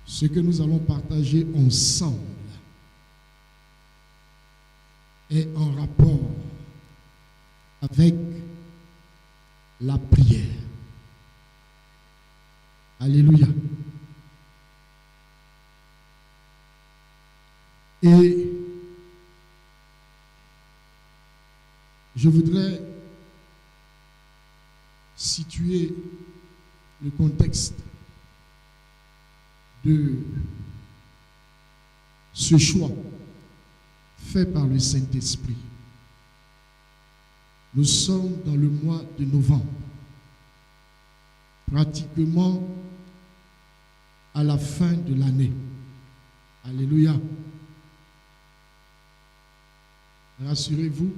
Ce que nous allons partager ensemble est en rapport avec la prière. Alléluia. Et je voudrais situer le contexte de ce choix fait par le Saint-Esprit. Nous sommes dans le mois de novembre, pratiquement à la fin de l'année. Alléluia. Rassurez-vous,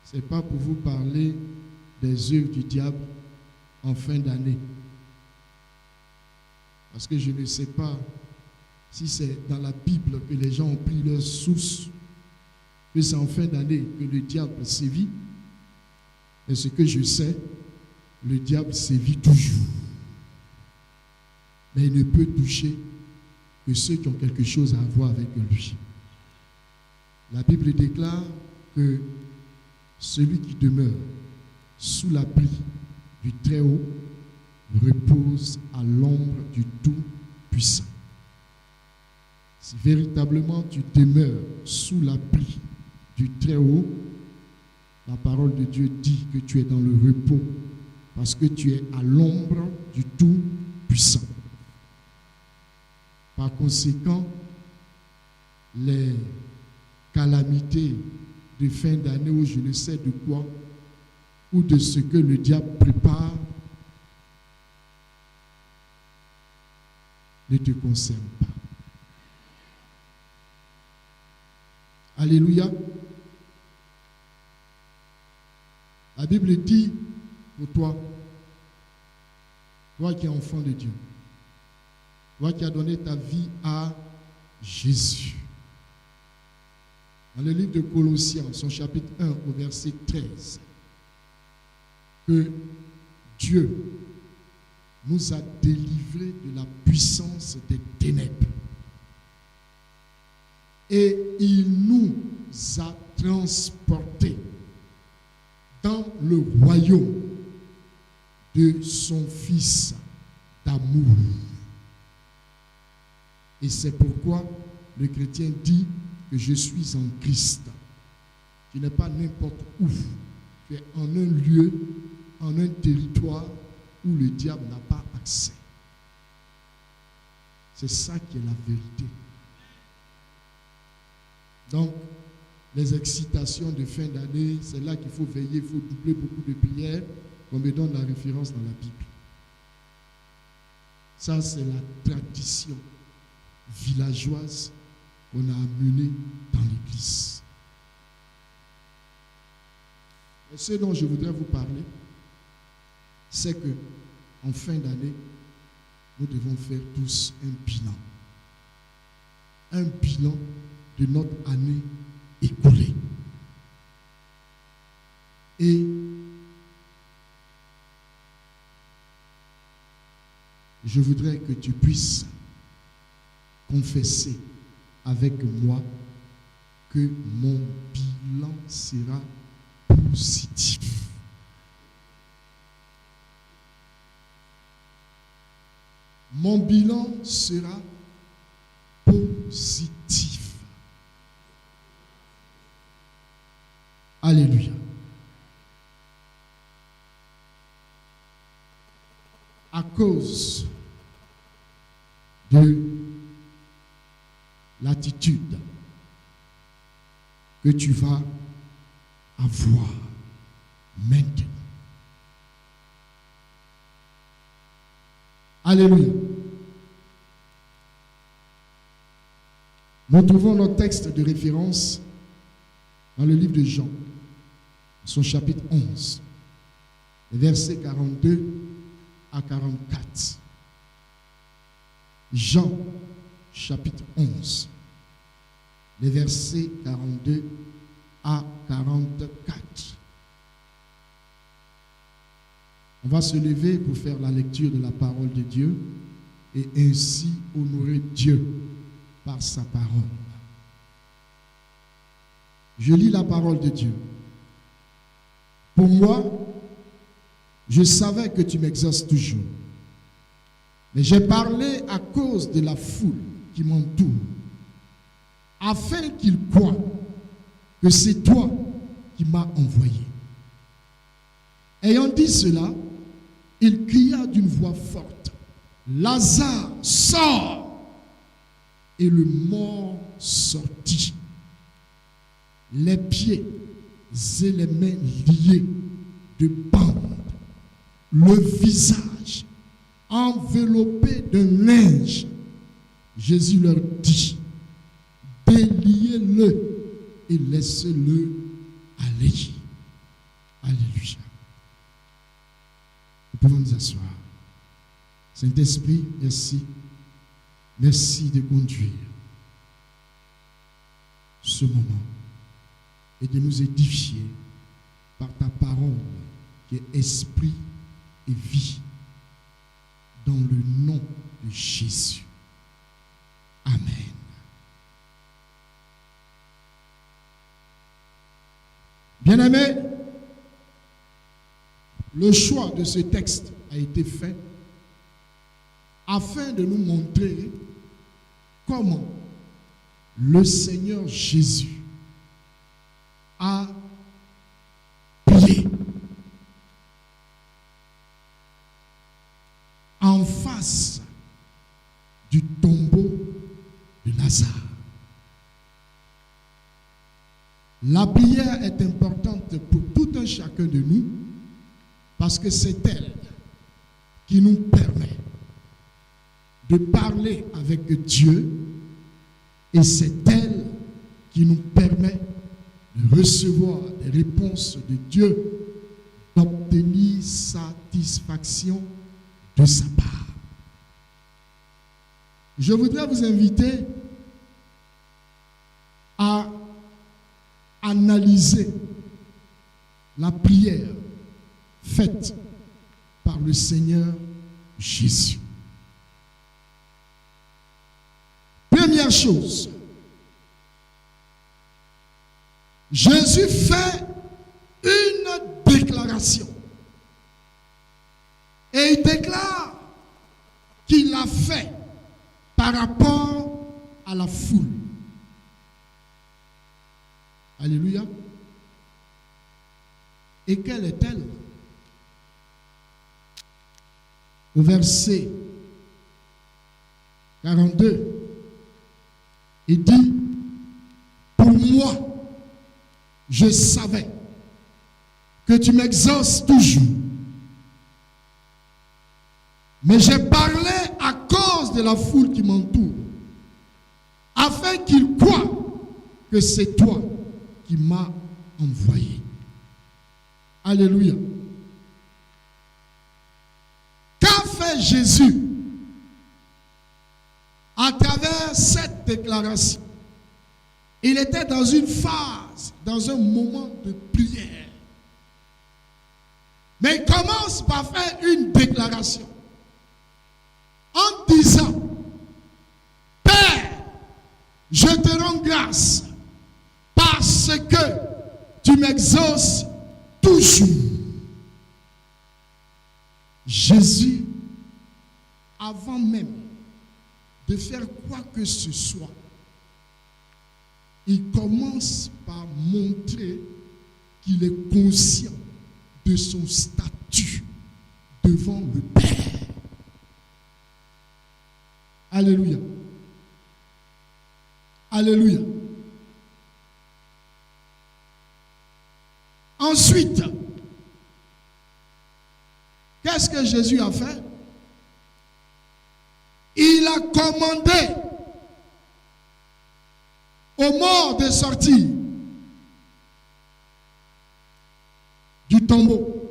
ce n'est pas pour vous parler des œuvres du diable en fin d'année. Parce que je ne sais pas si c'est dans la Bible que les gens ont pris leur source, que c'est en fin d'année que le diable sévit. Mais ce que je sais, le diable sévit toujours. Mais il ne peut toucher que ceux qui ont quelque chose à voir avec lui. La Bible déclare que celui qui demeure sous l'abri du Très-Haut repose à l'ombre du Tout-Puissant. Si véritablement tu demeures sous l'abri du Très-Haut, la parole de Dieu dit que tu es dans le repos parce que tu es à l'ombre du Tout-Puissant. Par conséquent, les calamités de fin d'année ou je ne sais de quoi, ou de ce que le diable prépare, ne te concerne pas. Alléluia. La Bible dit pour toi, toi qui es enfant de Dieu, toi qui as donné ta vie à Jésus. Dans le livre de Colossiens, son chapitre 1 au verset 13, que Dieu nous a délivrés de la puissance des ténèbres et il nous a transportés dans le royaume de son Fils d'amour. Et c'est pourquoi le chrétien dit que je suis en Christ. Tu n'es pas n'importe où. Tu es en un lieu, en un territoire où le diable n'a pas accès. C'est ça qui est la vérité. Donc, les excitations de fin d'année, c'est là qu'il faut veiller, il faut doubler beaucoup de prières. On me donne la référence dans la Bible. Ça, c'est la tradition villageoise qu'on a amenée dans l'Église. Et ce dont je voudrais vous parler, c'est que en fin d'année, nous devons faire tous un bilan. Un bilan de notre année écoulée. Et je voudrais que tu puisses confesser avec moi que mon bilan sera positif. Mon bilan sera positif. Alléluia. À cause de l'attitude que tu vas avoir maintenant. Alléluia. Nous trouvons notre texte de référence dans le livre de Jean, son chapitre 11, versets 42 à 44. Jean, chapitre 11, les versets 42 à 44. On va se lever pour faire la lecture de la parole de Dieu et ainsi honorer Dieu par sa parole. Je lis la parole de Dieu. Pour moi, je savais que tu m'exauces toujours. Mais j'ai parlé à cause de la foule qui m'entoure, afin qu'ils croient que c'est toi qui m'as envoyé. Ayant dit cela, il cria d'une voix forte, Lazare, sors! Et le mort sortit, les pieds et les mains liés de bandes, le visage enveloppé d'un linge. Jésus leur dit, déliez-le et laissez-le aller. Alléluia. Nous pouvons nous asseoir. Saint-Esprit, merci. Merci de conduire ce moment et de nous édifier par ta parole qui est esprit et vie. Dans le nom de Jésus. Amen. Bien-aimés, le choix de ce texte a été fait afin de nous montrer comment le Seigneur Jésus a prié en face du tombeau de Lazare. La prière est importante pour tout un chacun de nous parce que c'est elle qui nous permet de parler avec Dieu et c'est elle qui nous permet de recevoir des réponses de Dieu, d'obtenir satisfaction de sa part. Je voudrais vous inviter à analyser la prière faite par le Seigneur Jésus. Première chose, Jésus fait une déclaration. Et il déclare qu'il l'a fait par rapport à la foule. Alléluia. Et quelle est-elle? Au verset 42, il dit, pour moi, je savais que tu m'exauces toujours. Mais j'ai parlé à cause de la foule qui m'entoure, afin qu'ils croient que c'est toi qui m'as envoyé. Alléluia. Qu'a fait Jésus à travers cette déclaration? Il était dans une phase, dans un moment de prière. Mais il commence par faire une déclaration en disant, Père, je te rends grâce parce que tu m'exauces toujours. Jésus, avant même de faire quoi que ce soit, il commence par montrer qu'il est conscient de son statut devant le Père. Alléluia. Alléluia. Ensuite, qu'est-ce que Jésus a fait? Il a commandé aux morts de sortir du tombeau.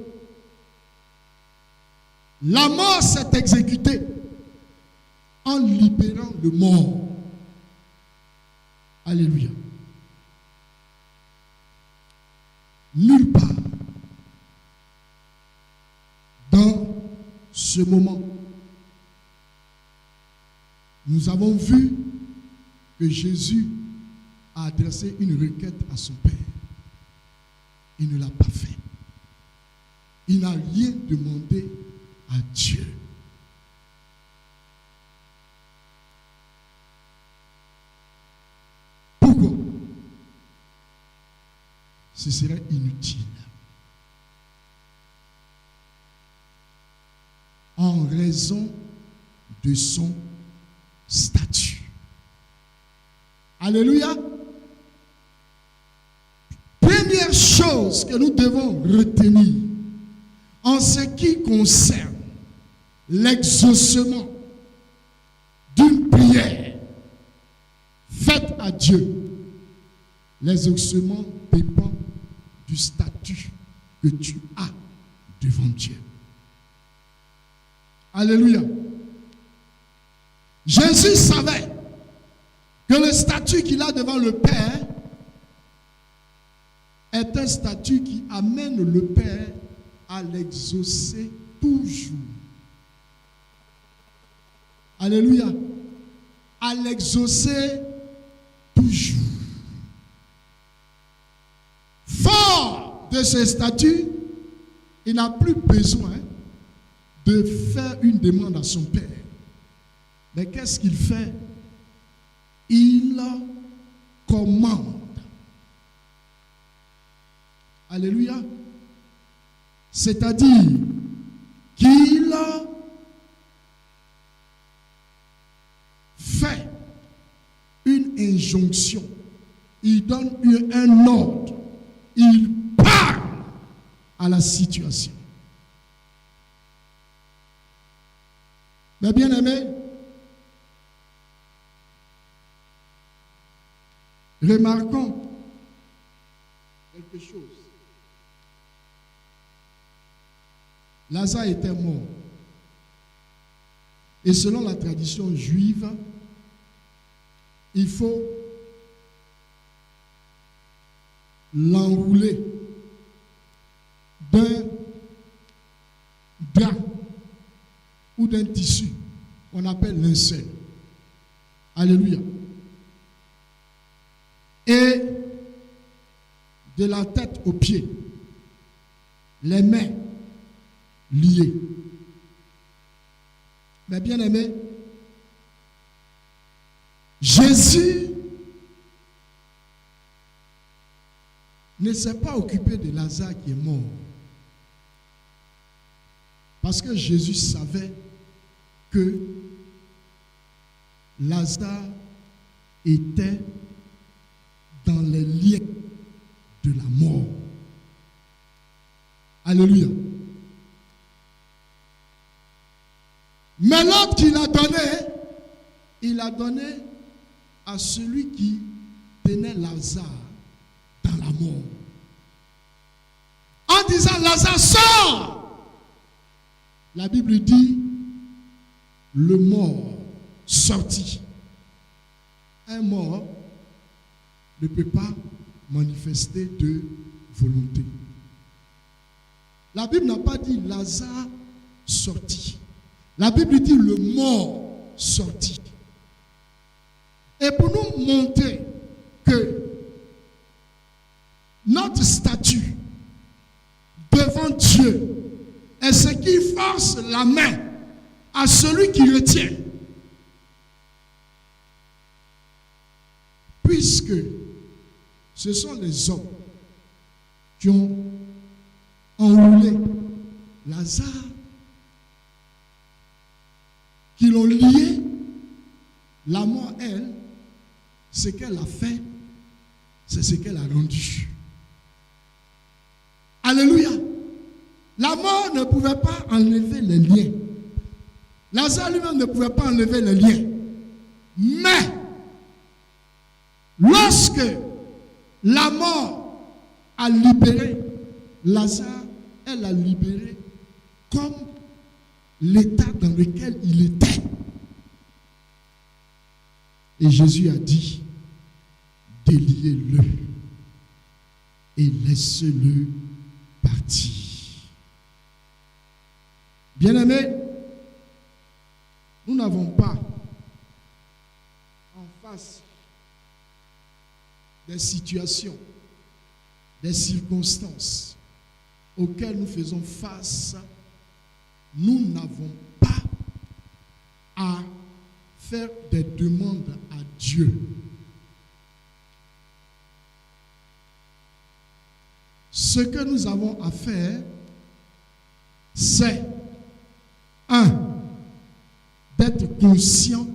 La mort s'est exécutée en libérant le mort. Alléluia. Nulle part dans ce moment Nous avons vu que Jésus a adressé une requête à son Père. Il ne l'a pas fait. Il n'a rien demandé à Dieu. Pourquoi? Ce serait inutile. En raison de son statut. Alléluia. Première chose que nous devons retenir en ce qui concerne l'exaucement d'une prière faite à Dieu, l'exaucement dépend du statut que tu as devant Dieu. Alléluia. Jésus savait que le statut qu'il a devant le Père est un statut qui amène le Père à l'exaucer toujours. Alléluia. À l'exaucer toujours. Fort de ce statut, il n'a plus besoin de faire une demande à son Père. Mais qu'est-ce qu'il fait? Il commande. Alléluia. C'est-à-dire qu'il fait une injonction. Il donne un ordre. Il parle à la situation. Mais bien aimé, remarquons quelque chose. Lazare était mort. Et selon la tradition juive, il faut l'enrouler d'un drap ou d'un tissu qu'on appelle linceul. Alléluia. Et de la tête aux pieds, les mains liées. Mais bien aimé, Jésus ne s'est pas occupé de Lazare qui est mort. Parce que Jésus savait que Lazare était dans les liens de la mort. Alléluia. Mais l'ordre qu'il a donné, il a donné à celui qui tenait Lazare dans la mort. En disant, Lazare, sort! La Bible dit, le mort sortit. Un mort ne peut pas manifester de volonté. La Bible n'a pas dit Lazare sortit. La Bible dit le mort sortit. Et pour nous montrer que notre statut devant Dieu est ce qui force la main à celui qui retient. Puisque ce sont les hommes qui ont enroulé Lazare, qui l'ont lié, la mort, elle, ce qu'elle a fait, c'est ce qu'elle a rendu. Alléluia. La mort ne pouvait pas enlever les liens. Lazare lui-même ne pouvait pas enlever les liens. Mais, lorsque la mort a libéré Lazare, elle a libéré comme l'état dans lequel il était. Et Jésus a dit, déliez-le et laissez-le partir. Bien-aimés, nous n'avons pas face des situations, des circonstances auxquelles nous faisons face, nous n'avons pas à faire des demandes à Dieu. Ce que nous avons à faire, c'est d'être conscient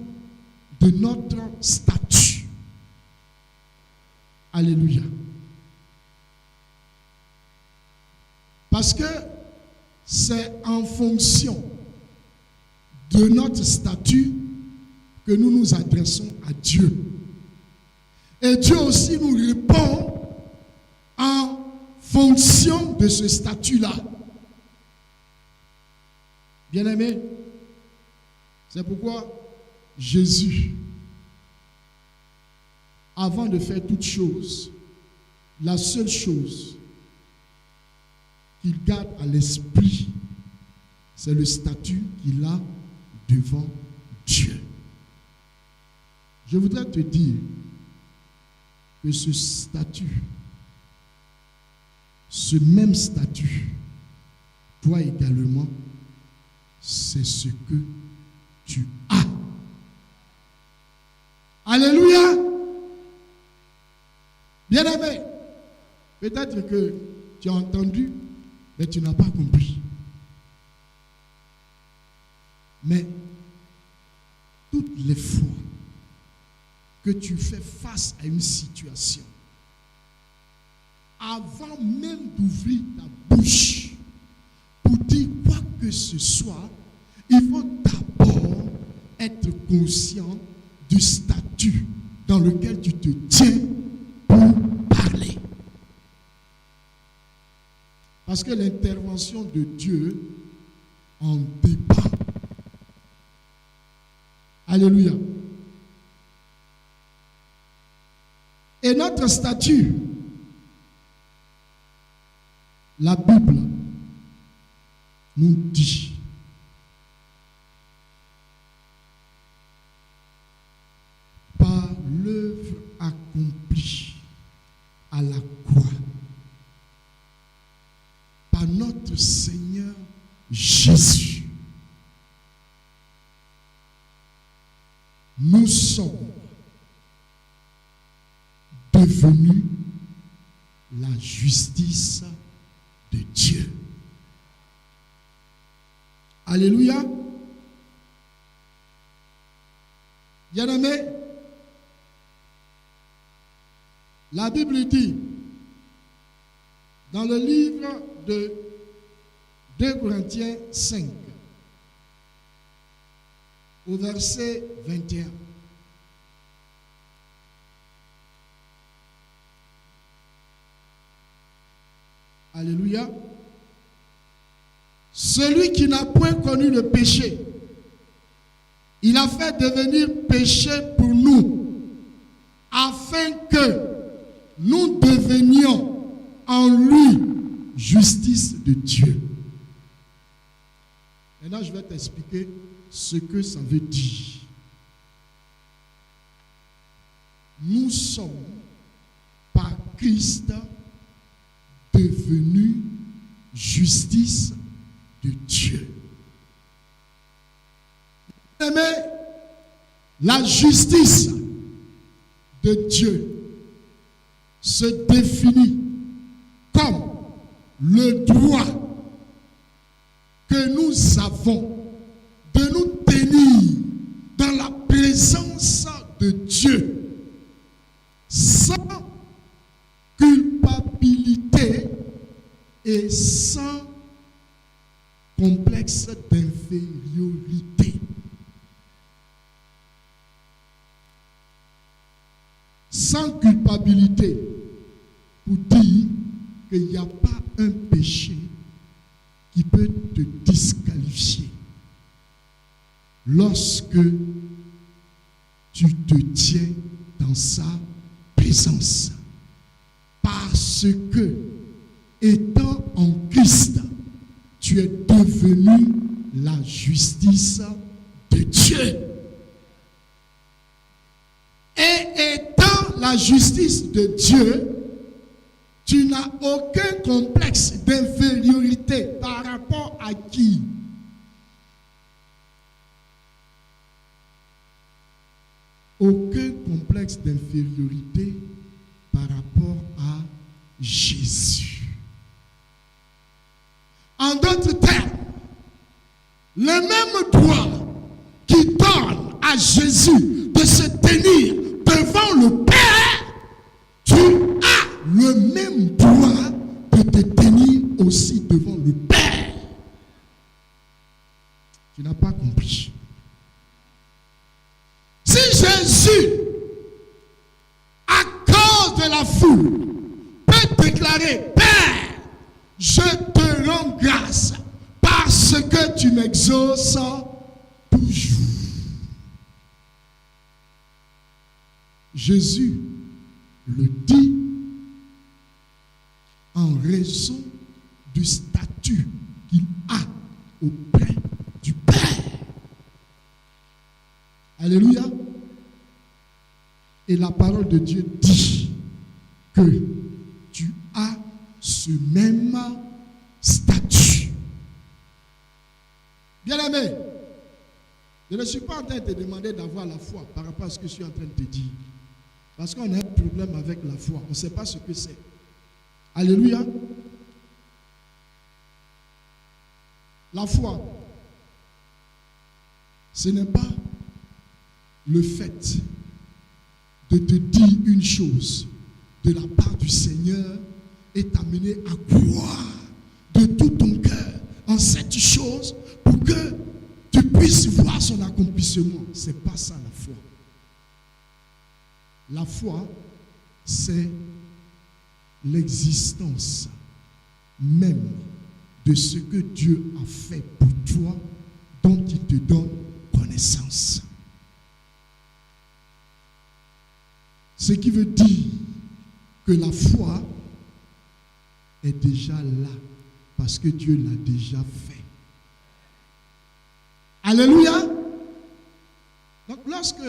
de notre statut. Alléluia. Parce que c'est en fonction de notre statut que nous nous adressons à Dieu. Et Dieu aussi nous répond en fonction de ce statut-là. Bien-aimés, c'est pourquoi Jésus, avant de faire toute chose, la seule chose qu'il garde à l'esprit, c'est le statut qu'il a devant Dieu. Je voudrais te dire que ce statut, ce même statut, toi également, c'est ce que tu as. Alléluia. Bien-aimé, peut-être que tu as entendu, mais tu n'as pas compris. Mais toutes les fois que tu fais face à une situation, avant même d'ouvrir ta bouche pour dire quoi que ce soit, il faut d'abord être conscient du statut dans lequel tu te tiens pour parler. Parce que l'intervention de Dieu en dépend. Alléluia. Et notre statut, la Bible nous dit par l'œuvre accomplie à la croix par notre Seigneur Jésus, nous sommes devenus la justice de Dieu. Alléluia. Bien-aimé, la Bible dit dans le livre de 2 Corinthiens 5, au verset 21. Alléluia. Celui qui n'a point connu le péché, il a fait devenir péché pour nous, afin que nous devenions en lui justice de Dieu. Maintenant, je vais t'expliquer ce que ça veut dire. Nous sommes par Christ devenus justice de Dieu. Mais la justice de Dieu se définit comme le droit que nous avons de nous tenir dans la présence de Dieu sans culpabilité et sans complexe d'infériorité. Sans culpabilité, pour dire qu'il n'y a pas un péché qui peut te disqualifier lorsque tu te tiens dans sa présence. Parce que, étant en Christ, tu es devenu la justice de Dieu. Et étant la justice de Dieu, tu n'as aucun complexe d'infériorité par rapport à qui? Aucun complexe d'infériorité par rapport à Jésus. En d'autres termes, le même droit qui donne à Jésus de se tenir devant le Père, tu as le même droit de te tenir aussi devant le Père. Tu n'as pas compris. Si Jésus, à cause de la foule, peut déclarer, Père, je te rends grâce parce que tu m'exauces toujours. Jésus le dit en raison du statut qu'il a auprès du Père. Alléluia. Et la parole de Dieu dit que tu as ce même statut. Bien-aimé, je ne suis pas en train de te demander d'avoir la foi par rapport à ce que je suis en train de te dire. Parce qu'on a un problème avec la foi. On ne sait pas ce que c'est. Alléluia. La foi, ce n'est pas le fait de te dire une chose de la part du Seigneur et t'amener à croire de tout ton cœur en cette chose pour que tu puisses voir son accomplissement. Ce n'est pas ça la foi. La foi, c'est l'existence même de ce que Dieu a fait pour toi, dont il te donne connaissance. Ce qui veut dire que la foi est déjà là, parce que Dieu l'a déjà fait. Alléluia. Donc lorsque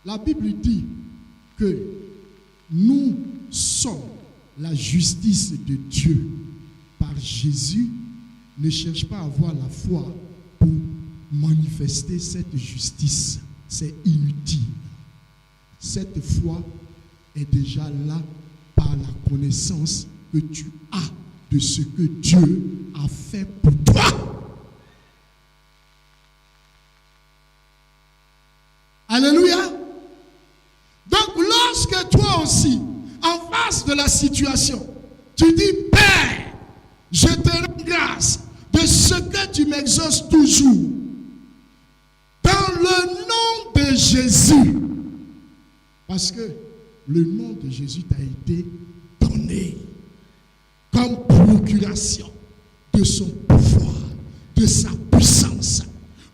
la Bible dit que nous sommes la justice de Dieu par Jésus, ne cherche pas à avoir la foi pour manifester cette justice. C'est inutile. Cette foi est déjà là par la connaissance que tu as de ce que Dieu a fait pour toi. Alléluia. Donc lorsque toi aussi, en face de la situation, tu dis, Père, je te rends grâce de ce que tu m'exauces toujours. Dans le nom de Jésus. Parce que le nom de Jésus t'a été donné comme procuration de son pouvoir, de sa puissance,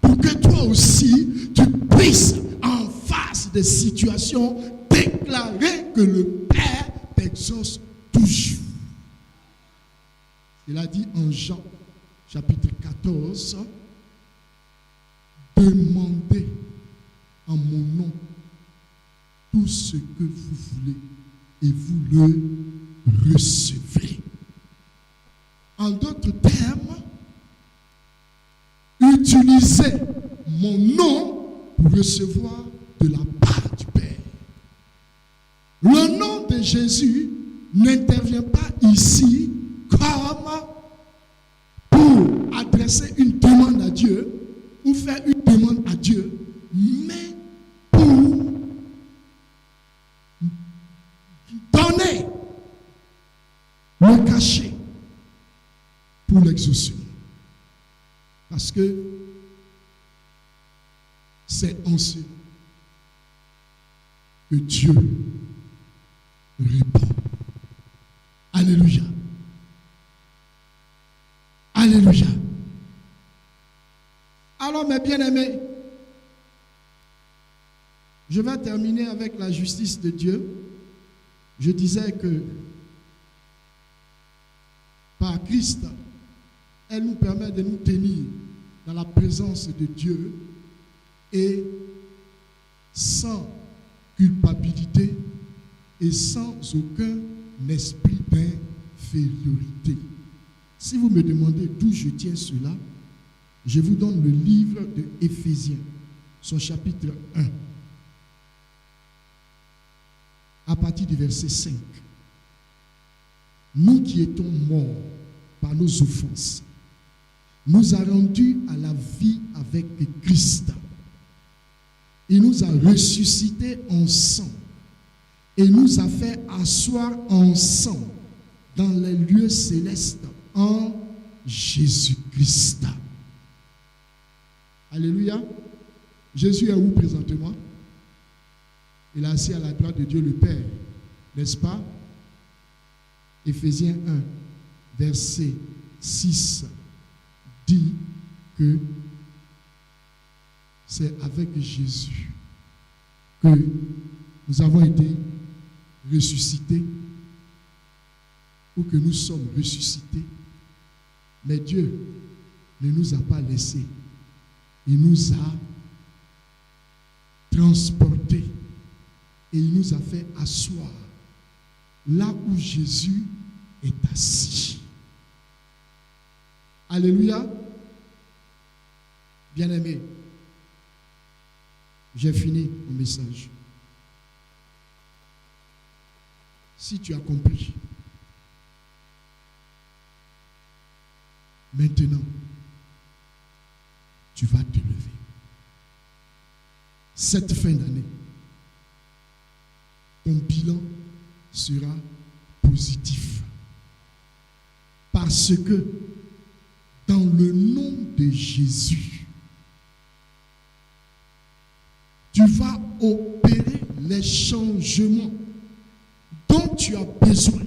pour que toi aussi, tu puisses, en face des situations, déclarer que le Père t'exauce toujours. Il a dit en Jean, chapitre 14, demandez en mon nom tout ce que vous voulez et vous le recevrez. En d'autres termes, utilisez mon nom pour recevoir de la part du Père. Le nom de Jésus n'intervient pas ici comme pour adresser une demande à Dieu ou faire une demande à Dieu, mais pour donner le cachet pour l'exaucement. Parce que c'est en ce que Dieu répond. Alléluia. Alléluia. Alors mes bien-aimés, je vais terminer avec la justice de Dieu. Je disais que par Christ, elle nous permet de nous tenir dans la présence de Dieu et sans culpabilité et sans aucun esprit d'infériorité. Si vous me demandez d'où je tiens cela, je vous donne le livre de Éphésiens, son chapitre 1, à partir du verset 5. Nous qui étions morts par nos offenses, nous a rendus à la vie avec Christ. Il nous a ressuscités ensemble et nous a fait asseoir ensemble dans les lieux célestes en Jésus-Christ. Alléluia. Jésus est où présentement? Il est assis à la droite de Dieu le Père, n'est-ce pas? Éphésiens 1, verset 6 dit que c'est avec Jésus que nous avons été ressuscités ou que nous sommes ressuscités. Mais Dieu ne nous a pas laissés. Il nous a transportés et il nous a fait asseoir là où Jésus est assis. Alléluia. Bien-aimé, j'ai fini mon message. Si tu as compris, maintenant, tu vas te lever. Cette fin d'année, ton bilan sera positif. Parce que dans le nom de Jésus, tu vas opérer les changements dont tu as besoin